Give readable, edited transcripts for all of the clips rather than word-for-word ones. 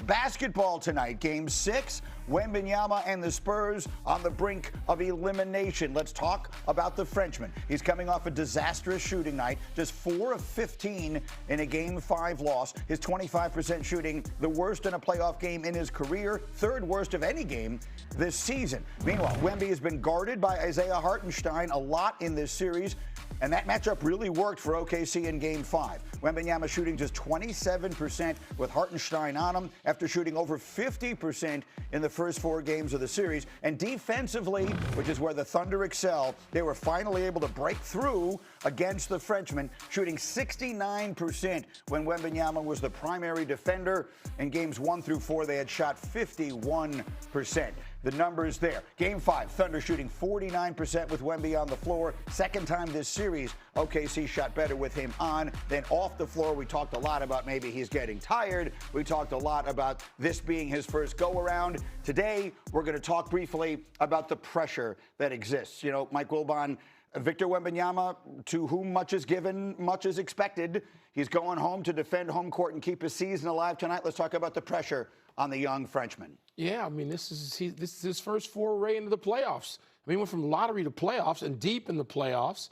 basketball tonight. Game 6, Wembanyama and the Spurs on the brink of elimination. Let's talk about the Frenchman. He's coming off a disastrous shooting night, just 4 of 15 in a Game 5 loss. His 25% shooting, the worst in a playoff game in his career, third worst of any game this season. Meanwhile, Wemby has been guarded by Isaiah Hartenstein a lot in this series, and that matchup really worked for OKC in Game 5. Wembanyama shooting just 27% with Hartenstein on him after shooting over 50% in the first 4 games of the series. And defensively, which is where the Thunder excel, they were finally able to break through against the Frenchman, shooting 69% when Wembanyama was the primary defender. In Games 1 through 4, they had shot 51%. The numbers there. Game 5, Thunder shooting 49% with Wemby on the floor. Second time this series, OKC shot better with him on than off the floor. We talked a lot about maybe he's getting tired. We talked a lot about this being his first go-around. Today, we're going to talk briefly about the pressure that exists. You know, Mike Wilbon, Victor Wembanyama, to whom much is given, much is expected. He's going home to defend home court and keep his season alive tonight. Let's talk about the pressure on the young Frenchman. Yeah, I mean, this is his first foray into the playoffs. I mean, he went from lottery to playoffs and deep in the playoffs.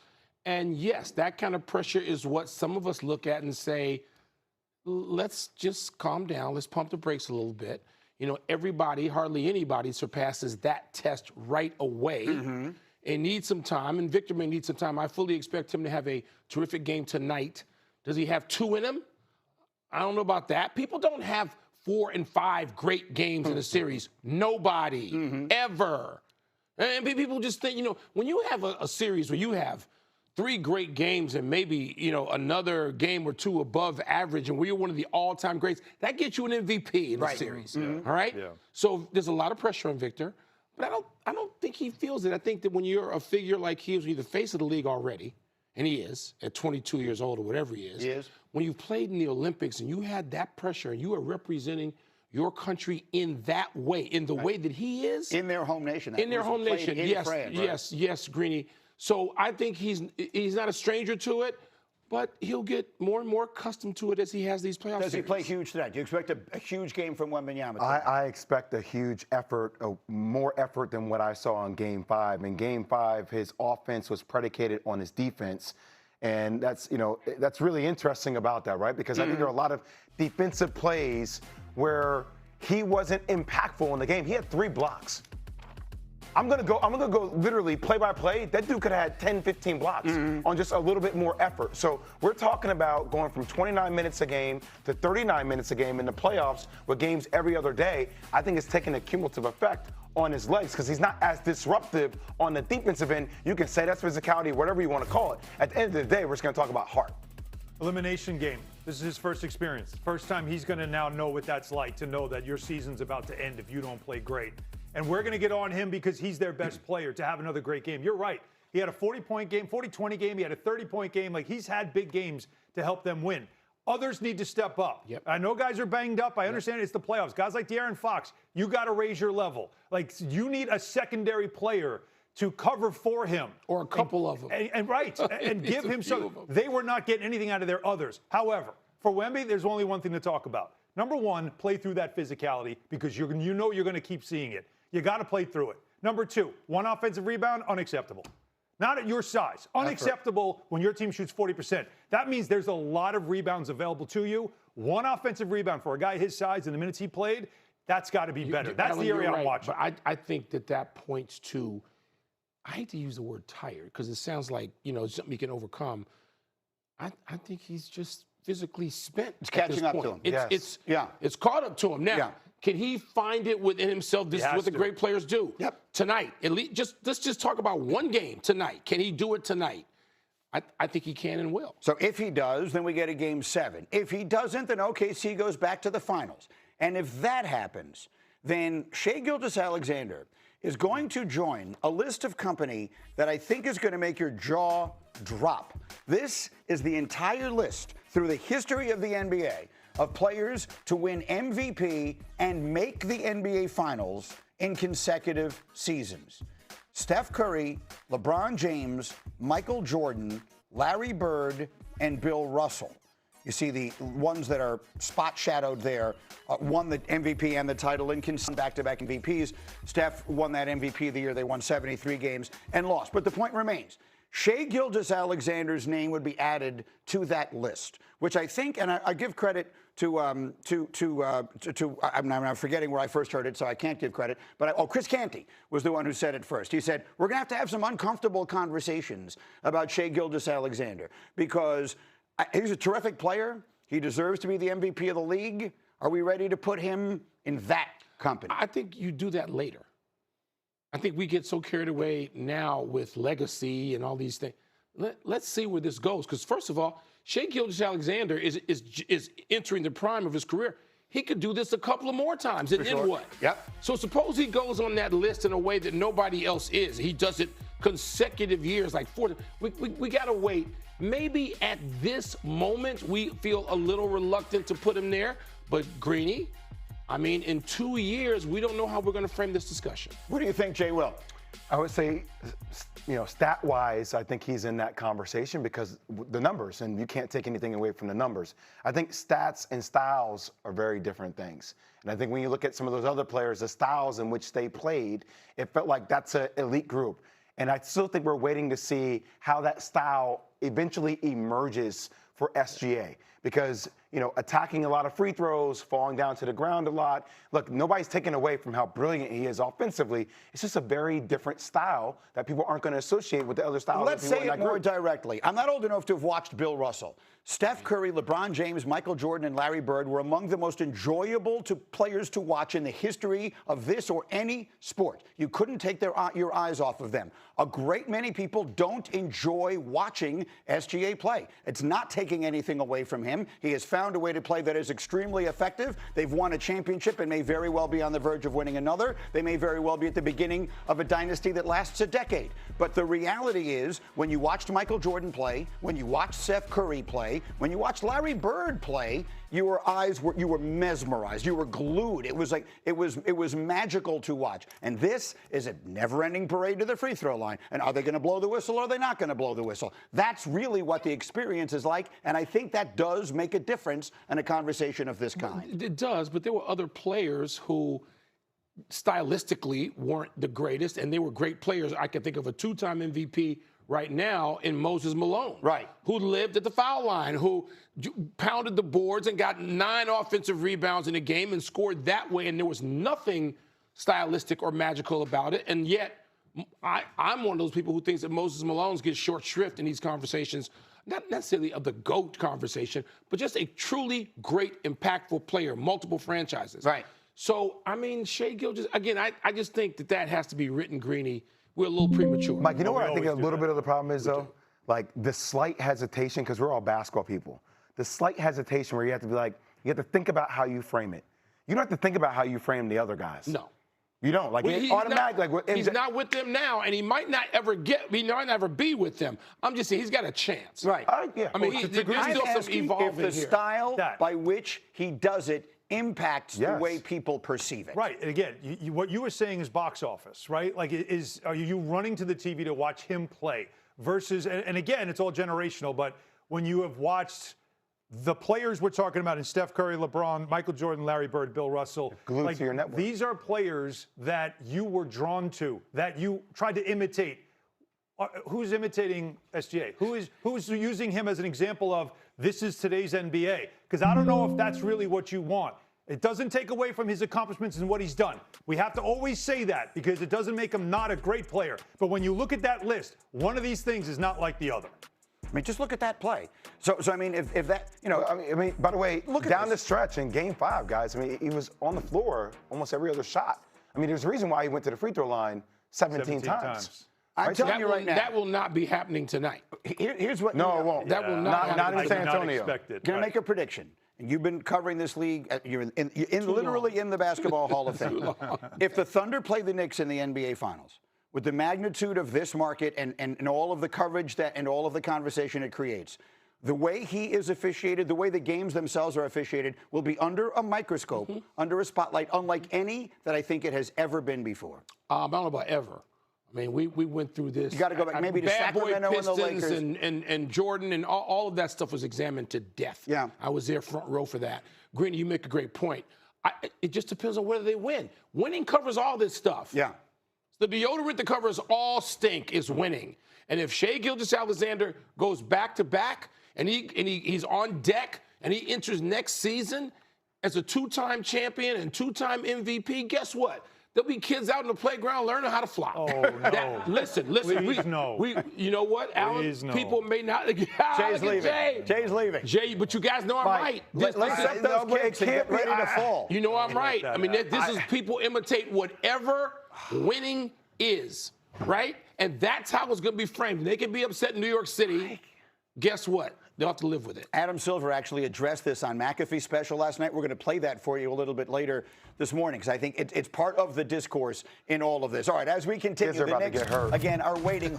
And yes, that kind of pressure is what some of us look at and say, let's just calm down. Let's pump the brakes a little bit. You know, everybody, hardly anybody surpasses that test right away. And needs some time, and Victor may need some time. I fully expect him to have a terrific game tonight. Does he have 2 in him? I don't know about that. People don't have 4 and 5 great games in a series. Nobody, ever. And people just think, you know, when you have a series where you have 3 great games and maybe, you know, another game or 2 above average, and where you're one of the all-time greats, that gets you an MVP in the series. All right? Yeah. So there's a lot of pressure on Victor. But I don't think he feels it. I think that when you're a figure like he is, when you're the face of the league already, and he is at 22 years old or whatever he is, when you've played in the Olympics and you had that pressure and you are representing your country in that way, in the way that he is. In their home nation. In their home nation, yes, France, yes, Greeny. So I think he's not a stranger to it, but he'll get more and more accustomed to it as he has these playoff series. Does he play huge tonight? Do you expect a huge game from Wembanyama? I expect a huge effort, more effort than what I saw in Game 5. In Game 5, his offense was predicated on his defense. And that's, you know, that's really interesting about that, right? Because I think there are a lot of defensive plays where he wasn't impactful in the game. He had 3 blocks. I'm gonna go literally play by play. That dude could have had 10, 15 blocks on just a little bit more effort. So we're talking about going from 29 minutes a game to 39 minutes a game in the playoffs with games every other day. I think it's taking a cumulative effect on his legs because he's not as disruptive on the defensive end. You can say that's physicality, whatever you want to call it. At the end of the day, we're just gonna talk about heart. Elimination game. This is his first experience. First time he's going to now know what that's like, to know that your season's about to end if you don't play great. And we're going to get on him because he's their best player to have another great game. You're right. He had a 40-point game, 40-20 game. He had a 30-point game. Like, he's had big games to help them win. Others need to step up. I know guys are banged up. I understand it's the playoffs. Guys like De'Aaron Fox, you got to raise your level. Like, you need a secondary player to cover for him. Or a couple of them. And give him some. They were not getting anything out of their others. However, for Wemby, there's only one thing to talk about. Number 1, play through that physicality because you know you're going to keep seeing it. You got to play through it. Number 2, 1 offensive rebound, unacceptable. Not at your size. Unacceptable when your team shoots 40%. That means there's a lot of rebounds available to you. 1 offensive rebound for a guy his size in the minutes he played, that's got to be better. That's the area I'm watching. But I think that points to, I hate to use the word tired because it sounds like, you know, something you can overcome. I think he's just physically spent. It's catching up to him. It's caught up to him. Now, can he find it within himself? This is what the great players do. Tonight, at least, let's just talk about one game tonight. Can he do it tonight? I think he can and will. So if he does, then we get a Game 7. If he doesn't, then OKC goes back to the finals. And if that happens, then Shai Gilgeous-Alexander is going to join a list of company that I think is going to make your jaw drop. This is the entire list through the history of the NBA of players to win MVP and make the NBA Finals in consecutive seasons. Steph Curry, LeBron James, Michael Jordan, Larry Bird, and Bill Russell. You see the ones that are spot shadowed there won the MVP and the title in back-to-back MVPs. Steph won that MVP of the year. They won 73 games and lost. But the point remains. Shai Gilgeous-Alexander's name would be added to that list, which I think, and I give credit to I'm forgetting where I first heard it, so I can't give credit. But Chris Canty was the one who said it first. He said, we're going to have some uncomfortable conversations about Shai Gilgeous-Alexander because he's a terrific player. He deserves to be the MVP of the league. Are we ready to put him in that company? I think you do that later. I think we get so carried away now with legacy and all these things. Let's see where this goes. Because first of all, Shai Gilgeous-Alexander is entering the prime of his career. He could do this a couple of more times. And then what? Yep. So suppose he goes on that list in a way that nobody else is. He does it consecutive years, like 4. We got to wait. Maybe at this moment we feel a little reluctant to put him there. But Greeny, I mean, in 2 years, we don't know how we're going to frame this discussion. What do you think, JWill? I would say, stat-wise, I think he's in that conversation because the numbers, and you can't take anything away from the numbers. I think stats and styles are very different things. And I think when you look at some of those other players, the styles in which they played, it felt like that's an elite group. And I still think we're waiting to see how that style eventually emerges for SGA. Because, attacking a lot of free throws, falling down to the ground a lot. Look, nobody's taken away from how brilliant he is offensively. It's just a very different style that people aren't going to associate with the other styles. Let's say it more directly. I'm not old enough to have watched Bill Russell. Steph Curry, LeBron James, Michael Jordan, and Larry Bird were among the most enjoyable players to watch in the history of this or any sport. You couldn't take your eyes off of them. A great many people don't enjoy watching SGA play. It's not taking anything away from him. He has found a way to play that is extremely effective. They've won a championship and may very well be on the verge of winning another. They may very well be at the beginning of a dynasty that lasts a decade. But the reality is, when you watched Michael Jordan play, when you watched Steph Curry play, when you watched Larry Bird play, you were mesmerized. You were glued. It was magical to watch. And this is a never-ending parade to the free throw line. And are they going to blow the whistle or are they not going to blow the whistle? That's really what the experience is like. And I think that does make a difference in a conversation of this kind. It does, but there were other players who stylistically weren't the greatest, and they were great players. I can think of a 2-time MVP right now in Moses Malone, right, who lived at the foul line, who pounded the boards and got 9 offensive rebounds in a game and scored that way, and there was nothing stylistic or magical about it. And yet, I'm one of those people who thinks that Moses Malone gets short shrift in these conversations, not necessarily of the GOAT conversation, but just a truly great, impactful player, multiple franchises. Right. So, I mean, Shai Gilgeous, again, I just think that has to be written, Greeny. We're a little premature. Mike, you know what I think a little bit of the problem is, though? Like, the slight hesitation, because we're all basketball people, the slight hesitation where you have to be like, you have to think about how you frame it. You don't have to think about how you frame the other guys. No. You don't. Like, he's automatically. He's not with them now, and he might not ever be with them. I'm just saying he's got a chance. Right. Yeah. I mean, there's still some evolving if the style by which he does it impacts the way people perceive it. Right. And again, what you were saying is box office, right? Like, are you running to the TV to watch him play versus, and again, it's all generational, but when you have watched the players we're talking about in Steph Curry, LeBron, Michael Jordan, Larry Bird, Bill Russell, glued to your network. These are players that you were drawn to, that you tried to imitate. Who's imitating SGA? Who's using him as an example of this is today's NBA? Because I don't know if that's really what you want. It doesn't take away from his accomplishments and what he's done. We have to always say that because it doesn't make him not a great player. But when you look at that list, one of these things is not like the other. I mean, just look at that play. So I mean, if that, I mean, by the way, look down the stretch in Game 5, guys. I mean, he was on the floor almost every other shot. I mean, there's a reason why he went to the free throw line 17 times. I'm telling you right now. That will not be happening tonight. Here's what. No, it won't. That will not in San Antonio. Can I make a prediction? And you've been covering this league. You're literally in the Basketball Hall of Fame. If the Thunder play the Knicks in the NBA Finals, with the magnitude of this market and all of the coverage and all of the conversation it creates, the way he is officiated, the way the games themselves are officiated, will be under a microscope, under a spotlight, unlike any that I think it has ever been before. I don't know about ever. I mean, we went through this. You got to go back maybe to Bad boy Sacramento and the Pistons Lakers. and Jordan and all of that stuff was examined to death. Yeah. I was there front row for that. Greeny, you make a great point. It just depends on whether they win. Winning covers all this stuff. Yeah. The deodorant that covers all stink is winning. And if Shai Gilgeous-Alexander goes back-to-back and he's on deck and he enters next season as a two-time champion and two-time MVP, guess what? There'll be kids out in the playground learning how to fly. Oh, no. Listen. Please, no. You know what, Alan? Please, no. People may not. Jay's leaving. Jay's leaving. Jay, but you guys know I'm right. Let's set those kicks and get ready to fall. You know I'm right. I mean, this is people imitate whatever winning is, right? And that's how it's going to be framed. They can be upset in New York City. Guess what? They'll have to live with it. Adam Silver actually addressed this on McAfee's special last night. We're going to play that for you a little bit later this morning because I think it's part of the discourse in all of this. All right, as we continue, Kids are about to get hurt. Again, our waiting